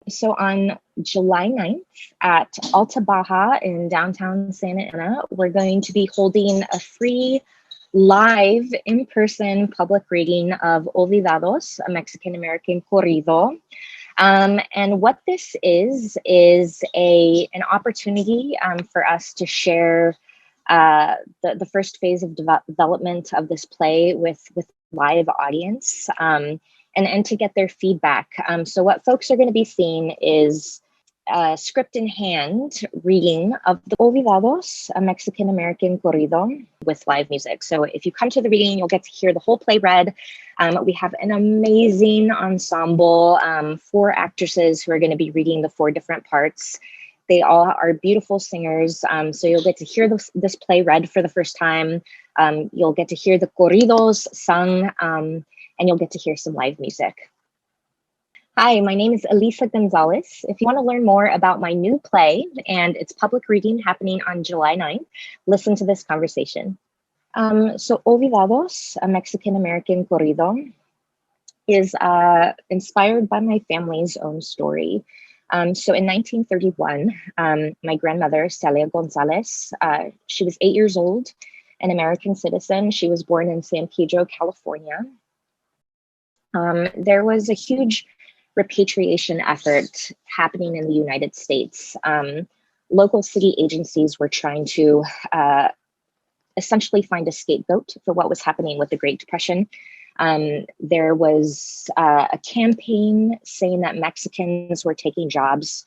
So on July 9th at Alta Baja in downtown Santa Ana, we're going to be holding a free live in-person public reading of Olvidados, a Mexican American Corrido. And what this is an opportunity for us to share the first phase of development of this play with live audience. And to get their feedback. So what folks are going to be seeing is a script in hand reading of the Olvidados, a Mexican American Corrido with live music. So if you come to the reading, you'll get to hear the whole play read. We have an amazing ensemble, 4 actresses who are going to be reading the 4 different parts. They all are beautiful singers. So you'll get to hear this play read for the first time. You'll get to hear the corridos sung, and you'll get to hear some live music. Hi, my name is Elisa Gonzales. If you want to learn more about my new play and its public reading happening on July 9th, listen to this conversation. So Olvidados, a Mexican American Corrido, is inspired by my family's own story. So in 1931, my grandmother, Sara Gonzales, she was 8 years old, an American citizen. She was born in San Pedro, California. There was a huge repatriation effort happening in the United States. Local city agencies were trying to essentially find a scapegoat for what was happening with the Great Depression. There was a campaign saying that Mexicans were taking jobs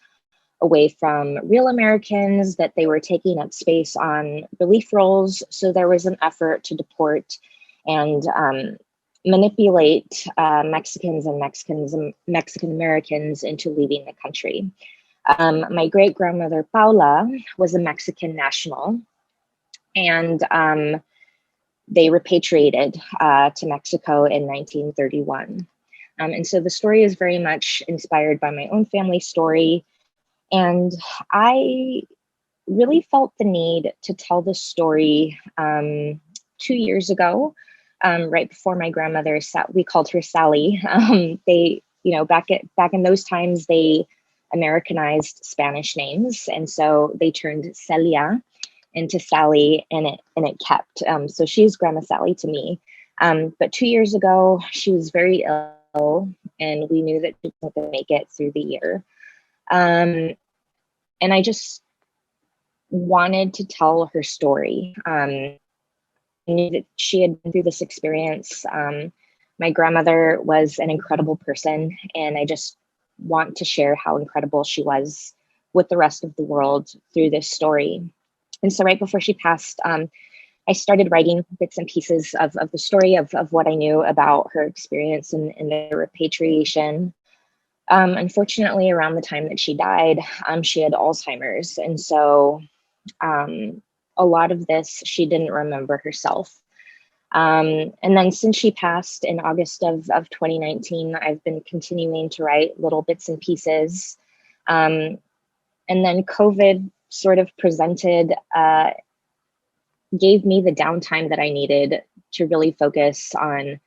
away from real Americans, that they were taking up space on relief rolls. So there was an effort to deport and manipulate Mexicans and Mexican Americans into leaving the country. My great grandmother Paula was a Mexican national, and they repatriated to Mexico in 1931. And so the story is very much inspired by my own family story. And I really felt the need to tell this story 2 years ago. Right before my grandmother, we called her Sally. They, back in those times, they Americanized Spanish names, and so they turned Celia into Sally, and it kept. So she's Grandma Sally to me. But 2 years ago, she was very ill, and we knew that she wasn't going to make it through the year. And I just wanted to tell her story. Knew that she had been through this experience. My grandmother was an incredible person, and I just want to share how incredible she was with the rest of the world through this story. And so right before she passed, I started writing bits and pieces of the story of what I knew about her experience in the repatriation. Unfortunately, around the time that she died, she had Alzheimer's. And so a lot of this, she didn't remember herself. And then since she passed in August of 2019, I've been continuing to write little bits and pieces. And then COVID sort of gave me the downtime that I needed to really focus on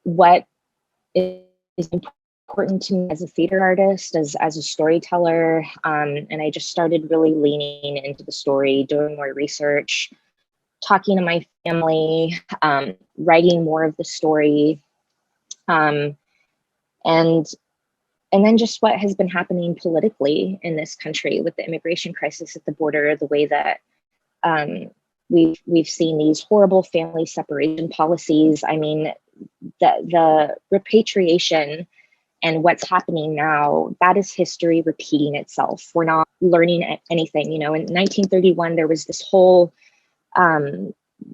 what is important to me as a theater artist, as a storyteller. And I just started really leaning into the story, doing more research, talking to my family, writing more of the story. And then just what has been happening politically in this country with the immigration crisis at the border, the way that we've seen these horrible family separation policies. I mean, the repatriation and what's happening now, that is history repeating itself. We're not learning anything. In 1931, there was this whole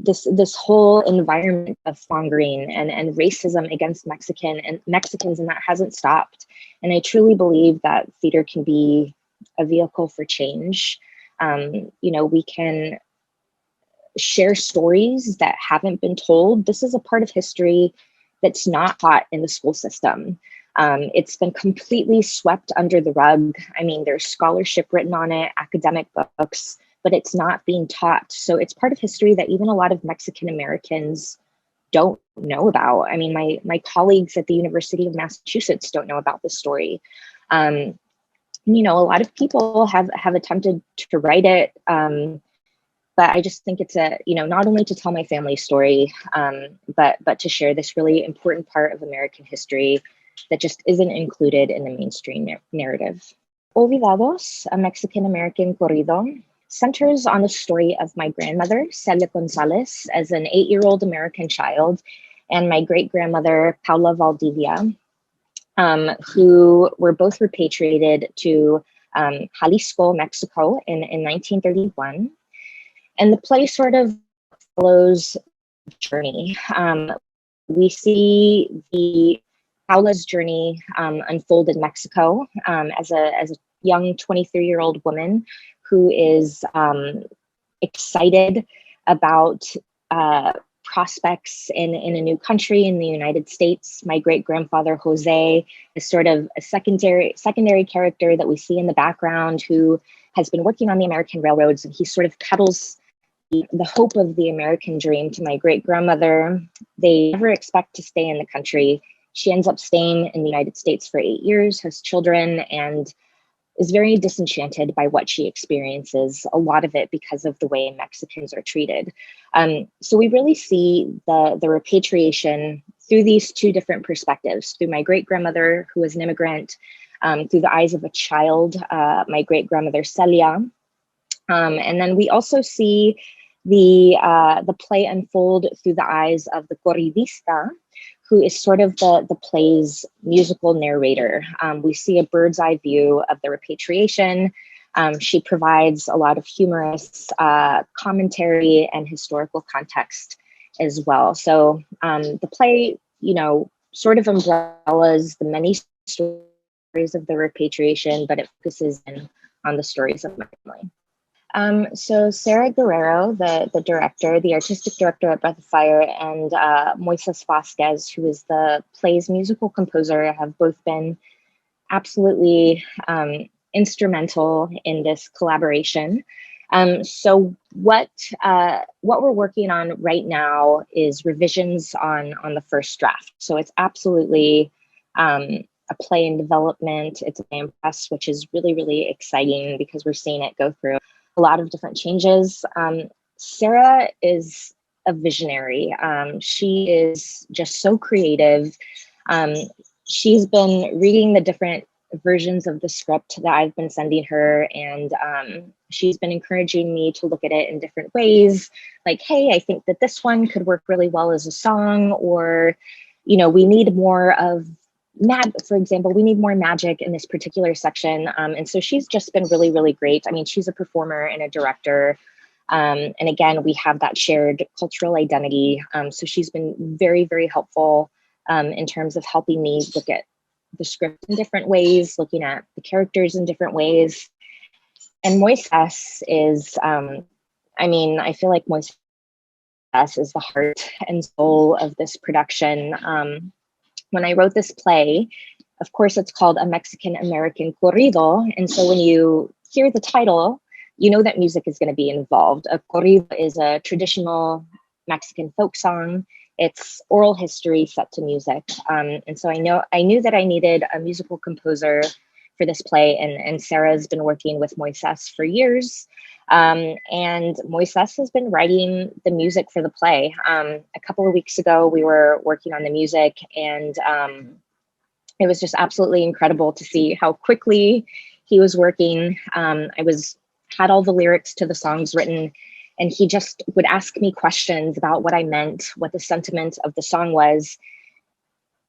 this whole environment of mongering and racism against Mexicans, and that hasn't stopped. And I truly believe that theater can be a vehicle for change. We can share stories that haven't been told. This is a part of history that's not taught in the school system. It's been completely swept under the rug. I mean, there's scholarship written on it, academic books, but it's not being taught. So it's part of history that even a lot of Mexican Americans don't know about. I mean, my colleagues at the University of Massachusetts don't know about this story. You know, a lot of people have attempted to write it, but I just think it's you know, not only to tell my family's story, but to share this really important part of American history that just isn't included in the mainstream narrative. Olvidados, a Mexican American Corrido, centers on the story of my grandmother, Celia Gonzales, as an 8-year-old American child, and my great-grandmother, Paula Valdivia, who were both repatriated to Jalisco, Mexico in 1931. And the play sort of follows the journey. We see Paula's journey unfold in Mexico as a young 23-year-old woman who is excited about prospects in a new country in the United States. My great-grandfather Jose is sort of a secondary character that we see in the background, who has been working on the American railroads, and he sort of peddles the hope of the American dream to my great-grandmother. They never expect to stay in the country. She ends up staying in the United States for 8 years, has children, and is very disenchanted by what she experiences, a lot of it because of the way Mexicans are treated. So we really see the repatriation through these two different perspectives, through my great-grandmother, who is an immigrant, through the eyes of a child, my great-grandmother Celia. And then we also see the play unfold through the eyes of the corridista, who is sort of the play's musical narrator. We see a bird's eye view of the repatriation. She provides a lot of humorous commentary and historical context as well. So the play, you know, sort of umbrellas the many stories of the repatriation, but it focuses on the stories of my family. So Sara Guerrero, the director, the artistic director at Breath of Fire, and Moises Vázquez, who is the play's musical composer, have both been absolutely instrumental in this collaboration. So what we're working on right now is revisions on the first draft. So it's absolutely a play in development. It's in press, which is really, really exciting because we're seeing it go through a lot of different changes. Sara is a visionary. She is just so creative. She's been reading the different versions of the script that I've been sending her, and she's been encouraging me to look at it in different ways. Like, hey, I think that this one could work really well as a song, or, you know, we need more of for example, we need more magic in this particular section. And so she's just been really, really great. I mean, she's a performer and a director. And again, we have that shared cultural identity. So she's been very, very helpful in terms of helping me look at the script in different ways, looking at the characters in different ways. And Moises is, I mean, I feel like Moises is the heart and soul of this production. When I wrote this play, of course, it's called A Mexican American Corrido. And so when you hear the title, you know that music is going to be involved. A corrido is a traditional Mexican folk song. It's oral history set to music. And so I knew that I needed a musical composer for this play. And Sara's been working with Moises for years. And Moises has been writing the music for the play. A couple of weeks ago, we were working on the music, and it was just absolutely incredible to see how quickly he was working. I had all the lyrics to the songs written, and he just would ask me questions about what I meant, what the sentiment of the song was.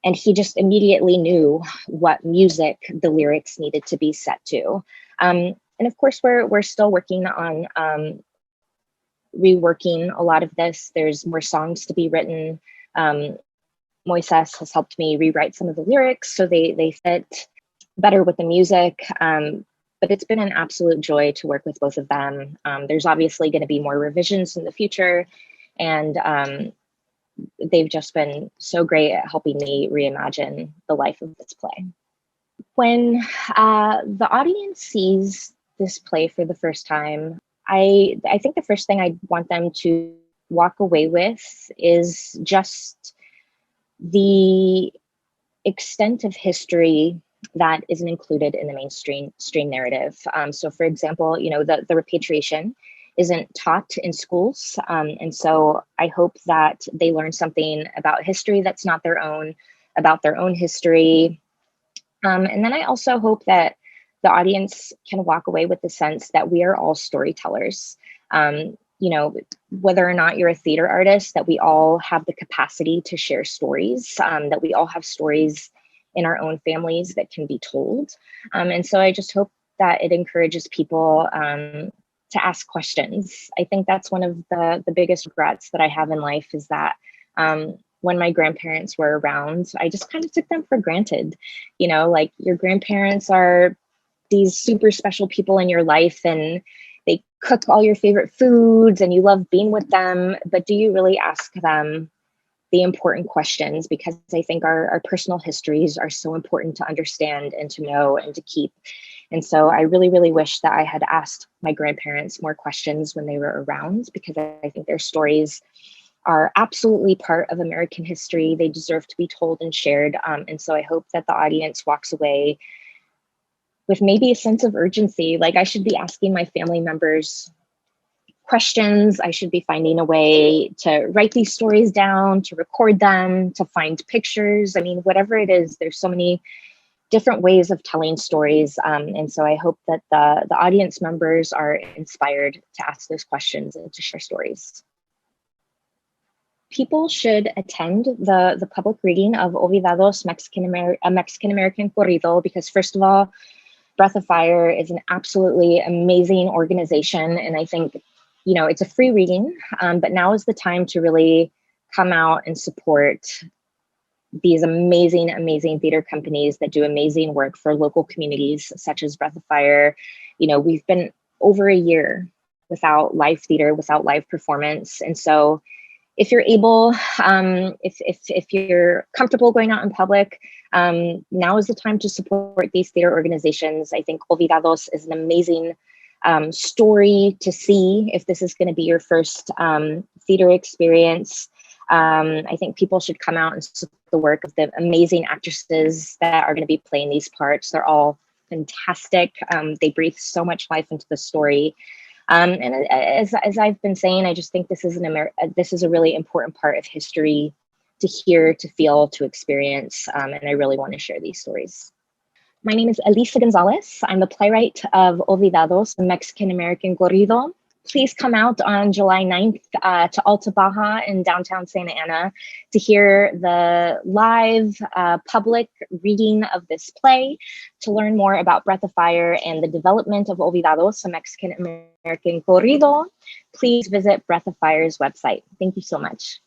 And he just immediately knew what music the lyrics needed to be set to. And of course, we're still working on reworking a lot of this. There's more songs to be written. Moises has helped me rewrite some of the lyrics so they fit better with the music. But it's been an absolute joy to work with both of them. There's obviously going to be more revisions in the future, and they've just been so great at helping me reimagine the life of this play. When the audience sees this play for the first time, I think the first thing I want them to walk away with is just the extent of history that isn't included in the mainstream narrative. So for example, the repatriation isn't taught in schools. And so I hope that they learn something about history that's not their own, about their own history. And then I also hope that the audience can walk away with the sense that we are all storytellers. Whether or not you're a theater artist, that we all have the capacity to share stories, that we all have stories in our own families that can be told. And so I just hope that it encourages people to ask questions. I think that's one of the biggest regrets that I have in life, is that when my grandparents were around, I just kind of took them for granted. Like, your grandparents are these super special people in your life, and they cook all your favorite foods and you love being with them, but do you really ask them the important questions? Because I think our personal histories are so important to understand and to know and to keep. And so I really, really wish that I had asked my grandparents more questions when they were around, because I think their stories are absolutely part of American history. They deserve to be told and shared. And so I hope that the audience walks away with maybe a sense of urgency. Like, I should be asking my family members questions. I should be finding a way to write these stories down, to record them, to find pictures. I mean, whatever it is, there's so many different ways of telling stories. And so I hope that the audience members are inspired to ask those questions and to share stories. People should attend the public reading of Olvidados, Mexican American Corrido, because first of all, Breath of Fire is an absolutely amazing organization. And I think, it's a free reading, but now is the time to really come out and support these amazing, amazing theater companies that do amazing work for local communities, such as Breath of Fire. We've been over a year without live theater, without live performance. And so if you're able, if you're comfortable going out in public, now is the time to support these theater organizations. I think Olvidados is an amazing story to see if this is going to be your first theater experience. I think people should come out and support the work of the amazing actresses that are going to be playing these parts. They're all fantastic. They breathe so much life into the story. And as I've been saying, I just think this is a really important part of history to hear, to feel, to experience. And I really want to share these stories. My name is Elisa Gonzales. I'm the playwright of Olvidados, the Mexican American Corrido. Please come out on July 9th to Alta Baja in downtown Santa Ana to hear the live public reading of this play, to learn more about Breath of Fire and the development of Olvidados, a Mexican American Corrido. Please visit Breath of Fire's website. Thank you so much.